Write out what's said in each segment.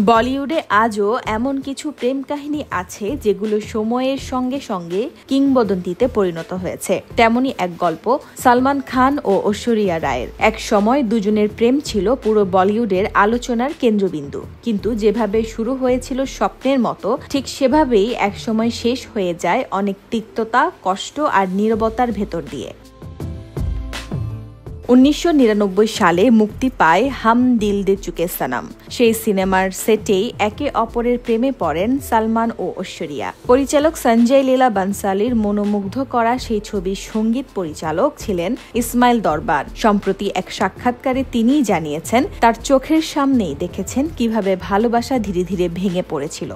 বলিউডে আজও এমন কিছু প্রেম কাহিনী আছে যেগুলো সময়ের সঙ্গে সঙ্গে কিংবদন্তিতে পরিণত হয়েছে। তেমনি এক গল্প সালমান খান ও ঐশ্বরিয়া রায়ের। এক সময় দুজনের প্রেম ছিল পুরো বলিউডের আলোচনার কেন্দ্রবিন্দু, কিন্তু যেভাবে শুরু হয়েছিল স্বপ্নের মতো, ঠিক সেভাবেই একসময় শেষ হয়ে যায় অনেক তিক্ততা, কষ্ট আর নীরবতার ভেতর দিয়ে। 1999 সালে মুক্তি পায় হাম দিল দে চুকে সনম। সেই সিনেমার সেটেই একে অপরের প্রেমে পড়েন সালমান ও ঐশ্বরিয়া। পরিচালক সঞ্জয় লীলা বানসালির মনোমুগ্ধ করা সেই ছবির সঙ্গীত পরিচালক ছিলেন ইসমাইল দরবার। সম্প্রতি এক সাক্ষাৎকারে তিনিই জানিয়েছেন, তার চোখের সামনেই দেখেছেন কিভাবে ভালোবাসা ধীরে ধীরে ভেঙে পড়েছিল।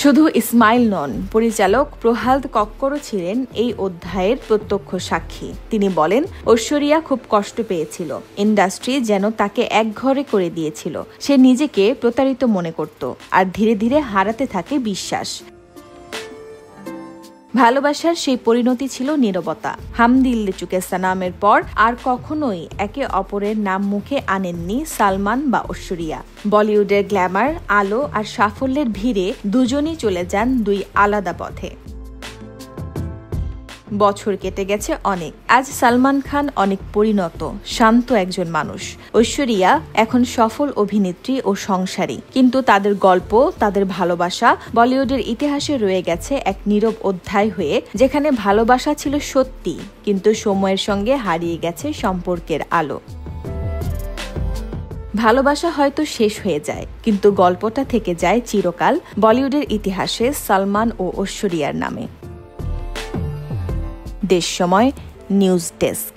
শুধু ইসমাইল নন, পরিচালক প্রহ্লাদ কক্করও ছিলেন এই অধ্যায়ের প্রত্যক্ষ সাক্ষী। তিনি বলেন, ঐশ্বরিয়া খুব কষ্ট পেয়েছিল। ইন্ডাস্ট্রি যেন তাকে একঘরে করে দিয়েছিল। সে নিজেকে প্রতারিত মনে করত আর ধীরে ধীরে হারাতে থাকে বিশ্বাস। ভালোবাসার সেই পরিণতি ছিল নীরবতা। হাম দিল দে চুকে সনমের পর আর কখনোই একে অপরের নাম মুখে আনেননি সালমান বা ঐশ্বরিয়া। বলিউডের গ্ল্যামার, আলো আর সাফল্যের ভিড়ে দুজনই চলে যান দুই আলাদা পথে। বছর কেটে গেছে অনেক। আজ সালমান খান অনেক পরিণত, শান্ত একজন মানুষ। ঐশ্বরিয়া এখন সফল অভিনেত্রী ও সংসারী, কিন্তু তাদের গল্প, তাদের ভালোবাসা বলিউডের ইতিহাসে রয়ে গেছে এক নীরব অধ্যায় হয়ে, যেখানে ভালোবাসা ছিল সত্যি, কিন্তু সময়ের সঙ্গে হারিয়ে গেছে সম্পর্কের আলো। ভালোবাসা হয়তো শেষ হয়ে যায়, কিন্তু গল্পটা থেকে যায় চিরকাল বলিউডের ইতিহাসে সালমান ও ঐশ্বরিয়ার নামে। দেশ সময় নিউজ ডেস্ক।